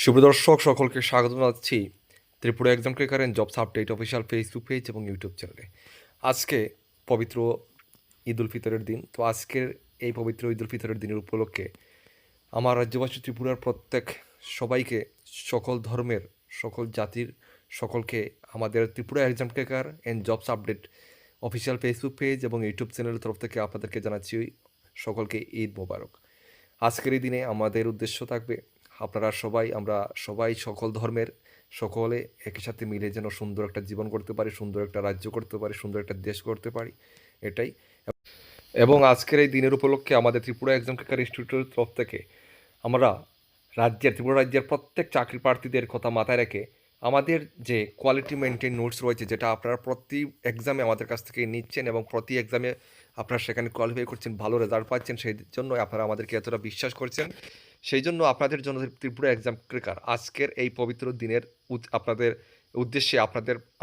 শুভদর্শক সকলকে স্বাগত জানাচ্ছি Tripura exam cracker and jobs update official Facebook page এবং ইউটিউব চ্যানেলে। আজকে পবিত্র ঈদ উল ফিতরের দিন। তো আজকের এই পবিত্র ঈদ উল ফিতরের দিনের উপলক্ষে আমার রাজ্যবাসী ত্রিপুরার প্রত্যেক সবাইকে, সকল ধর্মের, সকল জাতির সকলকে আমাদের Tripura exam cracker and jobs update official Facebook page এবং ইউটিউব চ্যানেলের তরফ থেকে আপনাদেরকে জানাচ্ছি সকলকে ঈদ মোবারক। আজকের এই দিনে আমাদের উদ্দেশ্য থাকবে আপনারা সবাই, আমরা সবাই সকল ধর্মের সকলে একই সাথে মিলে যেন সুন্দর একটা জীবন করতে পারি, সুন্দর একটা রাজ্য করতে পারি, সুন্দর একটা দেশ করতে পারি, এটাই। এবং আজকের এই দিনের উপলক্ষে আমাদের ত্রিপুরা এক্সাম ক্রেকার ইনস্টিটিউটের তরফ থেকে আমরা ত্রিপুরা রাজ্যের প্রত্যেক চাকরি প্রার্থীদের কথা মাথায় রেখে আমাদের যে কোয়ালিটি মেনটেন নোটস রয়েছে, যেটা আপনারা প্রতি এক্সামে আমাদের কাছ থেকে নিচ্ছেন এবং প্রতি এক্সামে আপনারা সেখানে কোয়ালিফাই করছেন, ভালো রেজাল্ট পাচ্ছেন, সেই জন্য আপনারা আমাদেরকে এতটা বিশ্বাস করছেন। সেই জন্য আপনাদের জন্য ত্রিপুরা এক্সাম ক্রেকার আজকের এই পবিত্র দিনের আপনাদের উদ্দেশ্যে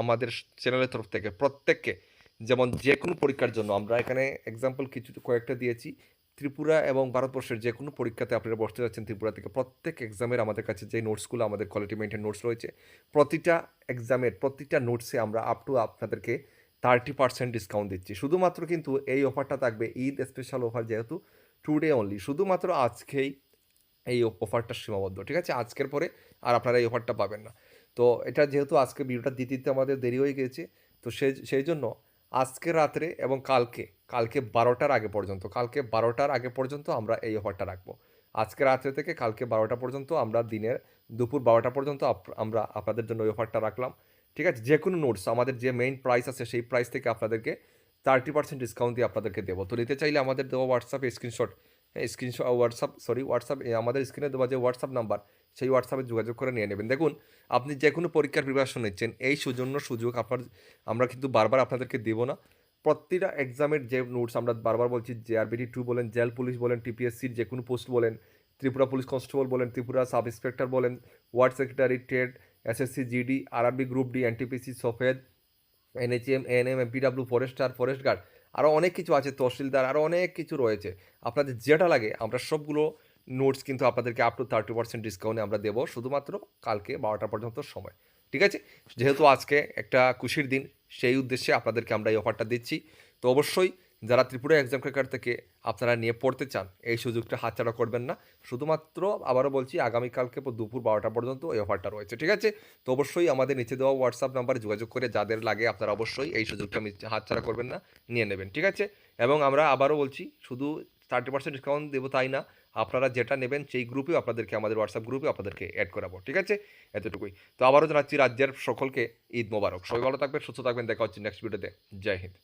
আমাদের চ্যানেলের তরফ থেকে প্রত্যেককে, যেমন যে কোনো পরীক্ষার জন্য আমরা এখানে এক্সাম্পল কয়েকটা দিয়েছি। ত্রিপুরা এবং ভারতবর্ষের যে কোনো পরীক্ষাতে আপনারা বসতে যাচ্ছেন ত্রিপুরা থেকে, প্রত্যেক এক্সামের আমাদের কাছে যে নোটসগুলো, আমাদের কোয়ালিটি মেনটেন নোটস রয়েছে, প্রতিটা এক্সামের প্রতিটা নোটসে আমরা আপ টু আপনাদেরকে 30% ডিসকাউন্ট দিচ্ছি। শুধুমাত্র কিন্তু এই অফারটা থাকবে ঈদ স্পেশাল অফার, যেহেতু টুডে অনলি, শুধুমাত্র আজকেই এই অফারটা সীমাবদ্ধ, ঠিক আছে? আজকের পরে আর আপনারা এই অফারটা পাবেন না। তো এটা যেহেতু আজকে ভিডিওটা দিতে দিতে আমাদের দেরি হয়ে গিয়েছে, তো সেই জন্য আজকে রাত্রে এবং কালকে 12টার আগে পর্যন্ত, আমরা এই অফারটা রাখবো। আজকে রাত্রে থেকে কালকে 12টা পর্যন্ত, আমরা দিনের দুপুর 12টা পর্যন্ত আমরা আপনাদের জন্য ওই অফারটা রাখলাম, ঠিক আছে? যে কোনো নোটস আমাদের যে মেইন প্রাইস আছে সেই প্রাইস থেকে আপনাদেরকে 30% ডিসকাউন্ট দিয়ে আপনাদেরকে দেবো। তো নিতে চাইলে আমাদের দেওয়া হোয়াটসঅ্যাপে হোয়াটসঅ্যাপ আমাদের স্ক্রিনে দেওয়া যে হোয়াটসঅ্যাপ নাম্বার, সেই হোয়াটসঅ্যাপে যোগাযোগ করে নিয়ে নেবেন। দেখুন, আপনি যে কোনো পরীক্ষার প্রিপারেশন নিচ্ছেন, এই সুযোগ আমরা কিন্তু বারবার আপনাদেরকে দেবো না। প্রতিটা এক্সামের যে নোটস আমরা বারবার বলছি, JRBT2 বলেন, জেল পুলিশ বলেন, TPSCর যে কোনো পোস্ট বলেন, ত্রিপুরা পুলিশ কনস্টেবল বলেন, ত্রিপুরা সাব ইন্সপেক্টর বলেন, ward secretary, TET, SSC GD, RRB group D, NTPC, সফেদ, NHM, ANM, MPW, forest guard, আরও অনেক কিছু আছে, তহসিলদার, আরও অনেক কিছু রয়েছে। আপনাদের যেটা লাগে আমরা সবগুলো নোটস কিন্তু আপনাদেরকে আপ টু 30% ডিসকাউন্টে আমরা দেবো, শুধুমাত্র কালকে 12টা পর্যন্ত সময়, ঠিক আছে? যেহেতু আজকে একটা খুশির দিন, সেই উদ্দেশ্যে আপনাদেরকে আমরা এই অফারটা দিচ্ছি। তো অবশ্যই যারা ত্রিপুরা এক্সাম ক্রেকার থেকে আপনারা নিয়ে পড়তে চান, এই সুযোগটা হাতছাড়া করবেন না। শুধুমাত্র আবারও বলছি, আগামীকালকে দুপুর 12টা পর্যন্ত এই অফারটা রয়েছে, ঠিক আছে? তো অবশ্যই আমাদের নিচে দেওয়া হোয়াটসঅ্যাপ নাম্বারে যোগাযোগ করে যাদের লাগে আপনারা অবশ্যই এই সুযোগটা হাতছাড়া করবেন না, নিয়ে নেবেন, ঠিক আছে? এবং আমরা আবারও বলছি, শুধু 30% ডিসকাউন্ট দেবো তাই না, আপনারা যেটা নেবেন সেই গ্রুপেও আপনাদেরকে, আমাদের হোয়াটসঅ্যাপ গ্রুপে আপনাদেরকে অ্যাড করাবো, ঠিক আছে? এতটুকুই। তো আবারও জানাচ্ছি রাজ্যের সকলকে ঈদ মোবারক। সবাই ভালো থাকবেন, সুস্থ থাকবেন, দেখা হচ্ছে নেক্সট ভিডিওতে। জয় হিন্দ।